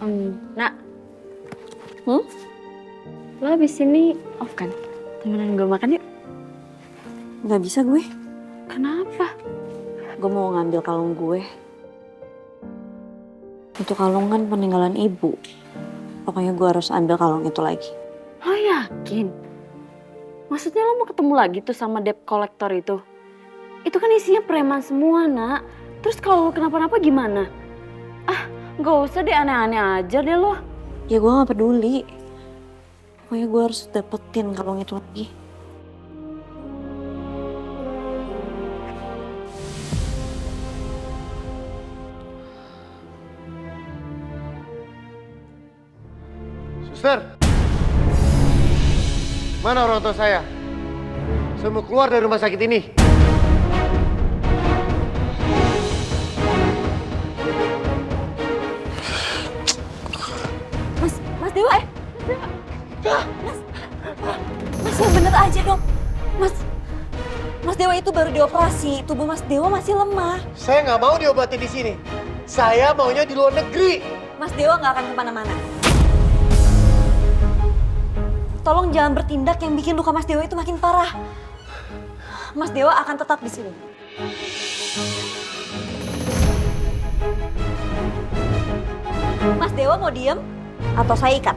Nak, lo abis ini off kan? Temenan gue makan yuk. Gak bisa gue. Kenapa? Gue mau ngambil kalung gue. Itu kalung kan peninggalan ibu. Pokoknya gue harus ambil kalung itu lagi. Lo yakin? Maksudnya lo mau ketemu lagi tuh sama debt collector itu? Itu kan isinya preman semua, Nak. Terus kalau lo kenapa-napa gimana? Gak usah deh, aneh-aneh aja deh lo. Ya gue gak peduli. Pokoknya gue harus dapetin kalung itu lagi. Suster, mana orang tua saya? Saya mau keluar dari rumah sakit ini. Mas Dewa Mas yang bener aja dong. Mas Dewa itu baru dioperasi. Tubuh Mas Dewa masih lemah. Saya nggak mau diobati di sini. Saya maunya di luar negeri. Mas Dewa nggak akan kemana-mana. Tolong jangan bertindak yang bikin luka Mas Dewa itu makin parah. Mas Dewa akan tetap di sini. Mas Dewa mau diem atau saya ikat?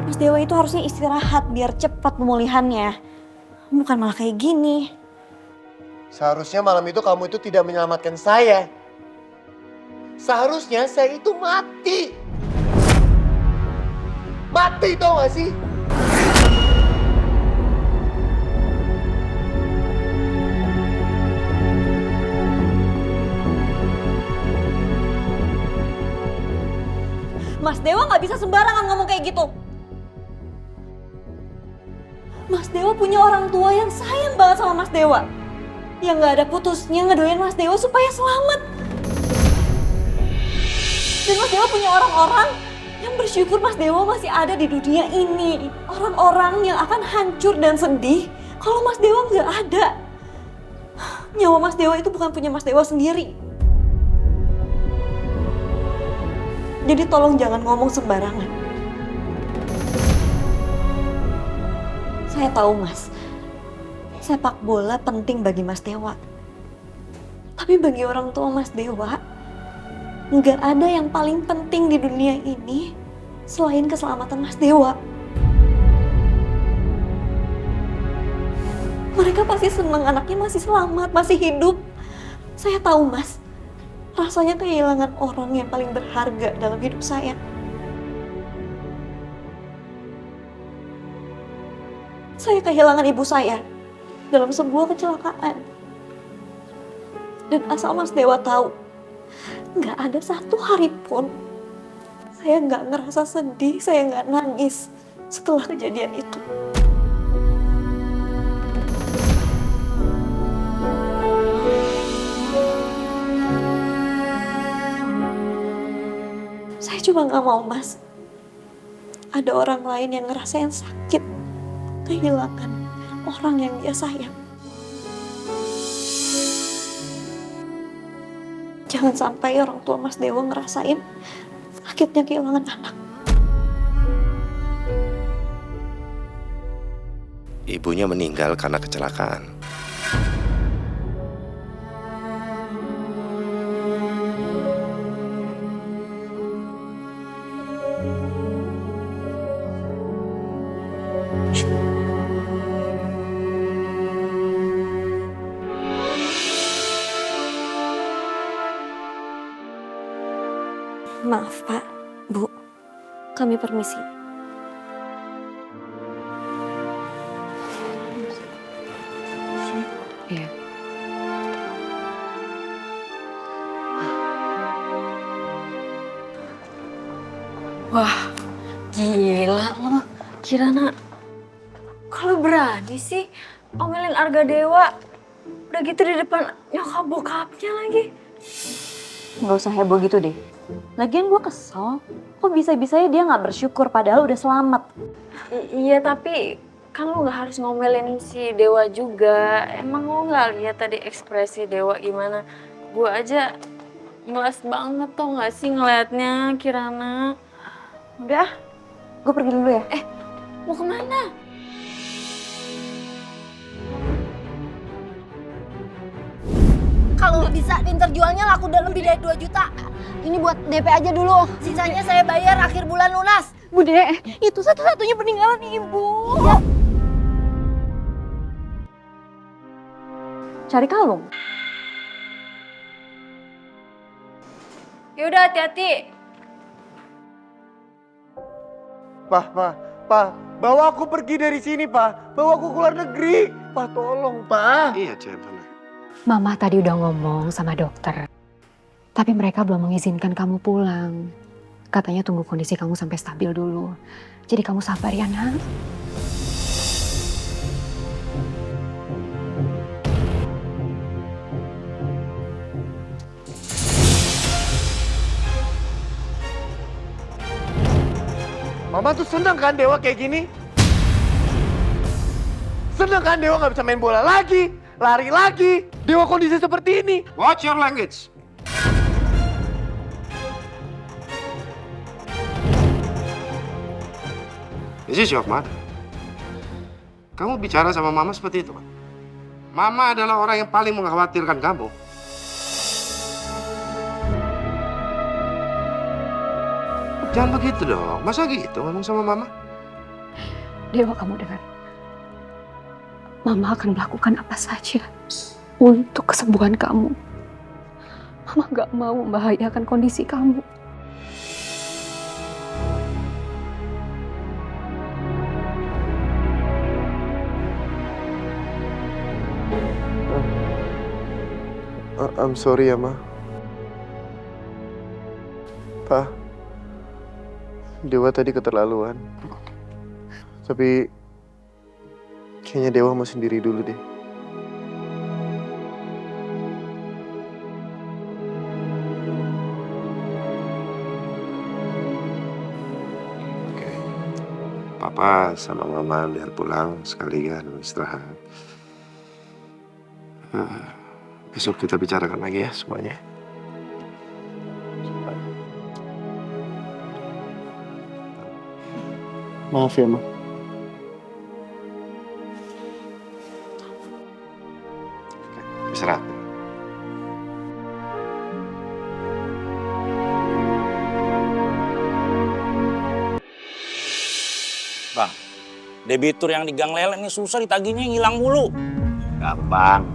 Mas Dewa itu harusnya istirahat biar cepat pemulihannya. Bukan malah kayak gini. Seharusnya malam itu kamu itu tidak menyelamatkan saya. Seharusnya saya itu mati. Mati tau gak sih? Mas Dewa nggak bisa sembarangan ngomong kayak gitu. Mas Dewa punya orang tua yang sayang banget sama Mas Dewa. Yang nggak ada putusnya ngedoain Mas Dewa supaya selamat. Dan Mas Dewa punya orang-orang yang bersyukur Mas Dewa masih ada di dunia ini. Orang-orang yang akan hancur dan sedih kalau Mas Dewa nggak ada. Nyawa Mas Dewa itu bukan punya Mas Dewa sendiri. Jadi tolong jangan ngomong sembarangan. Saya tahu Mas, sepak bola penting bagi Mas Dewa. Tapi bagi orang tua Mas Dewa, nggak ada yang paling penting di dunia ini selain keselamatan Mas Dewa. Mereka pasti senang anaknya masih selamat, masih hidup. Saya tahu Mas, rasanya kehilangan orang yang paling berharga dalam hidup saya. Saya kehilangan ibu saya dalam sebuah kecelakaan. Dan asal Mas Dewa tahu, nggak ada satu hari pun saya nggak ngerasa sedih, saya nggak nangis setelah kejadian itu. Saya cuma nggak mau Mas, ada orang lain yang ngerasain sakit, kehilangan orang yang dia sayang. Jangan sampai orang tua Mas Dewa ngerasain sakitnya kehilangan anak. Ibunya meninggal karena kecelakaan. Maaf Pak, Bu, kami permisi. Iya. Wah, gila lo. Kirana, kalau berani sih omelin Arga Dewa. Udah gitu di depan nyokap bokapnya lagi. Nggak usah heboh gitu deh. Lagian gue kesel, kok bisa-bisanya dia nggak bersyukur padahal udah selamat. Iya, tapi kan lo gak harus ngomelin si Dewa juga. Emang lo gak lihat tadi ekspresi Dewa gimana? Gue aja melas banget tau gak sih ngeliatnya, Kirana. Udah, gue pergi dulu ya. Mau kemana? Kalau bisa interjualnya laku udah lebih dari 2 juta. Ini buat DP aja dulu. Sisanya saya bayar akhir bulan lunas. Bude, itu satu-satunya peninggalan ibu. Ya. Cari kalung. Yaudah hati-hati. Pak, bawa aku pergi dari sini, Pak. Bawa aku keluar negeri. Pak, tolong, Pak. Iya, Cep. Mama tadi udah ngomong sama dokter. Tapi mereka belum mengizinkan kamu pulang. Katanya tunggu kondisi kamu sampai stabil dulu. Jadi kamu sabar ya, Nak. Mama tuh seneng kan Dewa kayak gini? Seneng kan Dewa gak bisa main bola lagi, lari lagi. Dewa kondisi seperti ini. Watch your language. This is your mother. Kamu bicara sama Mama seperti itu, kan? Mama adalah orang yang paling mengkhawatirkan kamu. Jangan begitu dong. Masa gitu ngomong sama Mama? Dewa, kamu dengar. Mama akan melakukan apa saja untuk kesembuhan kamu. Mama gak mau membahayakan kondisi kamu. I'm sorry ya, Ma. Pa, Dewa tadi keterlaluan. Tapi kayaknya Dewa mau sendiri dulu deh. Oke. Papa sama Mama biar pulang sekalian istirahat. Besok kita bicarakan lagi ya semuanya. Maaf ya, Ma. Istirahat. Bang, debitur yang di Gang Lele ini susah ditagihnya, hilang mulu. Gampang,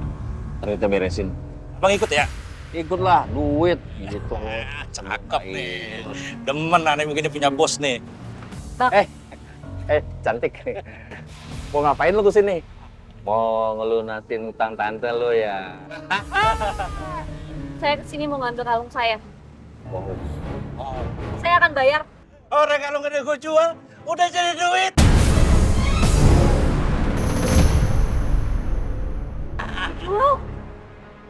ntar kita beresin. Bang ikut ya? Ikutlah, duit gitu. Cakep nih. Demen aneh begini punya bos nih. Cantik. Mau ngapain lu kesini? Mau ngelunasin utang tante lu ya? Saya kesini mau ngambil kalung saya. Mau. Saya akan bayar. Orang kalau nggak ada gue jual, udah jadi duit. Wow,